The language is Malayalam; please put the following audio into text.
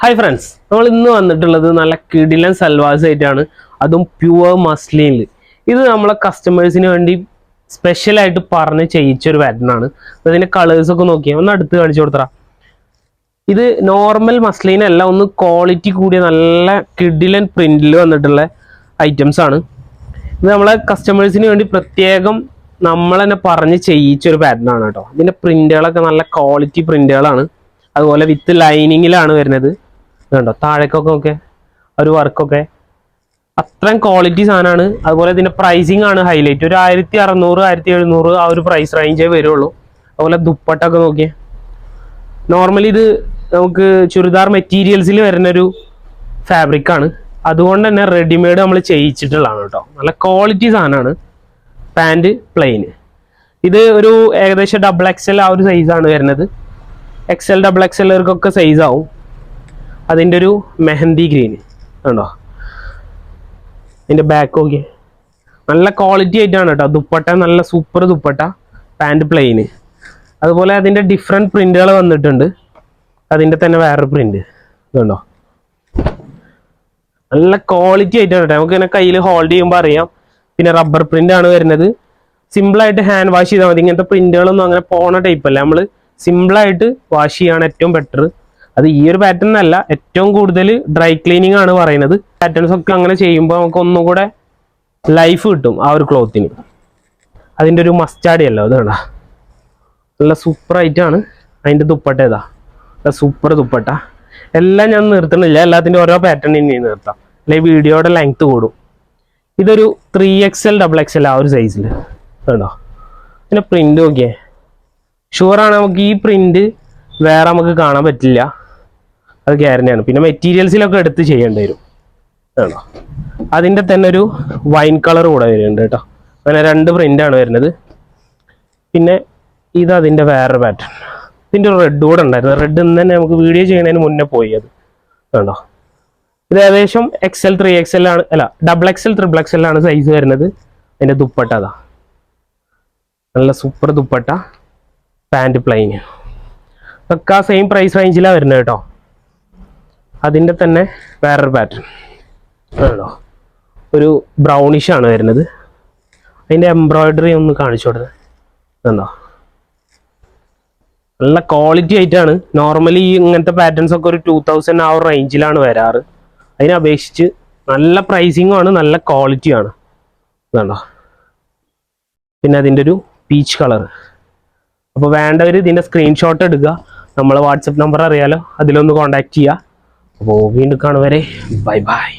ഹായ് ഫ്രണ്ട്സ്, നമ്മൾ ഇന്ന് വന്നിട്ടുള്ളത് നല്ല കിടിലൻ സൽവാസ് ആയിട്ടാണ്, അതും പ്യുവർ മസ്ലിനിൽ. ഇത് നമ്മളെ കസ്റ്റമേഴ്സിന് വേണ്ടി സ്പെഷ്യലായിട്ട് പറഞ്ഞ് ചെയ്യിച്ചൊരു പാറ്റേൺ ആണ്. അതിൻ്റെ കളേഴ്സൊക്കെ നോക്കിയാൽ ഒന്ന് അടുത്ത് കാണിച്ചു കൊടുത്തറ. ഇത് നോർമൽ മസ്ലിൻ അല്ല, ഒന്ന് ക്വാളിറ്റി കൂടിയ നല്ല കിടിലൻ പ്രിന്റിൽ വന്നിട്ടുള്ള ഐറ്റംസ് ആണ്. ഇത് നമ്മളെ കസ്റ്റമേഴ്സിന് വേണ്ടി പ്രത്യേകം നമ്മൾ തന്നെ പറഞ്ഞ് ചെയ്യിച്ചൊരു പാറ്റേൺ ആണ് കേട്ടോ. ഇതിൻ്റെ പ്രിന്റുകളൊക്കെ നല്ല ക്വാളിറ്റി പ്രിന്റുകളാണ്. അതുപോലെ വിത്ത് ലൈനിങ്ങിലാണ് വരുന്നത്. ഇതുണ്ടോ താഴേക്കൊക്കെ ഒക്കെ ഒരു വർക്കൊക്കെ അത്രയും ക്വാളിറ്റി സാധനമാണ്. അതുപോലെ ഇതിൻ്റെ പ്രൈസിങ് ആണ് ഹൈലൈറ്റ്. ഒരു 1600 1700 ആ ഒരു പ്രൈസ് റേഞ്ചേ വരുള്ളൂ. അതുപോലെ ദുപ്പട്ടൊക്കെ നോക്കിയേ. നോർമലി ഇത് നമുക്ക് ചുരിദാർ മെറ്റീരിയൽസിൽ വരുന്നൊരു ഫാബ്രിക്കാണ്. അതുകൊണ്ട് തന്നെ റെഡിമെയ്ഡ് നമ്മൾ ചെയ്യിച്ചിട്ടുള്ളതാണ് കേട്ടോ. നല്ല ക്വാളിറ്റി സാധനമാണ്. Pant plain. ഇത് ഒരു ഏകദേശം XXL ആ ഒരു സൈസാണ് വരുന്നത്. XL XXLർക്കൊക്കെ സൈസ് ആവും. അതിൻ്റെ ഒരു മെഹന്തി ഗ്രീൻ കണ്ടോ. അതിൻ്റെ ബാക്ക് നോക്കിയേ, നല്ല ക്വാളിറ്റി ആയിട്ടാണ് കേട്ടോ. ദുപ്പട്ട നല്ല സൂപ്പർ ദുപ്പട്ട, പാൻറ് പ്ലെയിന്. അതുപോലെ അതിൻ്റെ ഡിഫറെൻറ്റ് പ്രിന്റുകൾ വന്നിട്ടുണ്ട്. അതിൻ്റെ തന്നെ വേറൊരു പ്രിന്റ് ഇതുണ്ടോ. നല്ല ക്വാളിറ്റി ആയിട്ടാണ് കേട്ടോ. നമുക്ക് ഇങ്ങനെ കയ്യിൽ ഹോൾഡ് ചെയ്യുമ്പോൾ അറിയാം. പിന്നെ റബ്ബർ പ്രിന്റ് ആണ് വരുന്നത്. സിമ്പിളായിട്ട് ഹാൻഡ് വാഷ് ചെയ്താൽ മതി. ഇങ്ങനത്തെ പ്രിന്റുകളൊന്നും അങ്ങനെ പോണ ടൈപ്പ് അല്ല. നമ്മൾ സിമ്പിളായിട്ട് വാഷ് ചെയ്യാണ് ഏറ്റവും ബെറ്റർ. അത് ഈ ഒരു പാറ്റേൺ അല്ല, ഏറ്റവും കൂടുതൽ ഡ്രൈ ക്ലീനിങ് ആണ് പറയുന്നത്. പാറ്റേൺസ് ഒക്കെ അങ്ങനെ ചെയ്യുമ്പോൾ നമുക്ക് ഒന്നും കൂടെ ലൈഫ് കിട്ടും ആ ഒരു ക്ലോത്തിന്. അതിൻ്റെ ഒരു മസ്റ്റാർഡ് അല്ലോ ഇത് വേണ്ട, നല്ല സൂപ്പർ ആയിട്ടാണ്. അതിൻ്റെ ദുപ്പട്ട ഇതാ, സൂപ്പർ ദുപ്പട്ട. എല്ലാം ഞാൻ നിർത്തണില്ല, എല്ലാത്തിൻ്റെ ഓരോ പാറ്റേൺ ഇനി നിർത്താം, അല്ലെങ്കിൽ വീഡിയോയുടെ ലെങ്ത് കൂടും. ഇതൊരു 3XL XXL ആ ഒരു സൈസിൽ കേട്ടോ. പിന്നെ പ്രിന്റ് നോക്കിയേ, ഷുവറാണ് നമുക്ക് ഈ പ്രിന്റ് വേറെ നമുക്ക് കാണാൻ പറ്റില്ല, അത് ഗ്യാരണ്ടിയാണ്. പിന്നെ മെറ്റീരിയൽസിലൊക്കെ എടുത്ത് ചെയ്യേണ്ടി വരും കേട്ടോ. അതിൻ്റെ തന്നെ ഒരു വൈൻ കളർ കൂടെ വരുന്നുണ്ട് കേട്ടോ. അങ്ങനെ 2 പ്രിന്റാണ് വരുന്നത്. പിന്നെ ഇത് അതിൻ്റെ വേറൊരു പാറ്റേൺ. ഇതിൻ്റെ റെഡ് കൂടെ ഉണ്ടായിരുന്നു. റെഡ് ഇന്ന് തന്നെ നമുക്ക് വീഡിയോ ചെയ്യുന്നതിന് മുന്നേ പോയി അത് കേട്ടോ. ഇത് ഏകദേശം XL 3XL ആണ്, അല്ല XXL XXL ആണ് സൈസ് വരുന്നത്. അതിൻ്റെ ദുപ്പട്ട അതാ, നല്ല സൂപ്പർ ദുപ്പട്ട, പാൻറ് പ്ലെയിൻ. ഒക്കെ ആ സെയിം പ്രൈസ് റേഞ്ചിലാണ് വരുന്നത് കേട്ടോ. അതിൻ്റെ തന്നെ വേറൊരു പാറ്റേൺ ആണോ, ഒരു ബ്രൗണിഷ് ആണ് വരുന്നത്. അതിൻ്റെ എംബ്രോയിഡറി ഒന്ന് കാണിച്ചു കൊടുത്തത് എന്തോ, നല്ല ക്വാളിറ്റി ആയിട്ടാണ്. നോർമലി ഇങ്ങനത്തെ പാറ്റേൺസ് ഒക്കെ ഒരു 2000 ആ ഒരു റേഞ്ചിലാണ് വരാറ്. അതിനെ അപേക്ഷിച്ച് നല്ല പ്രൈസിങ്ങും ആണ്, നല്ല ക്വാളിറ്റിയാണ് ഇതുണ്ടോ. പിന്നെ അതിൻ്റെ ഒരു പീച്ച് കളർ. അപ്പോൾ വേണ്ടവർ ഇതിൻ്റെ സ്ക്രീൻഷോട്ട് എടുക്കുക. നമ്മളെ വാട്സപ്പ് നമ്പർ അറിയാലോ, അതിലൊന്ന് കോൺടാക്ട് ചെയ്യുക. അപ്പോൾ വീണ്ടും കാണുവരെ ബൈ ബൈ.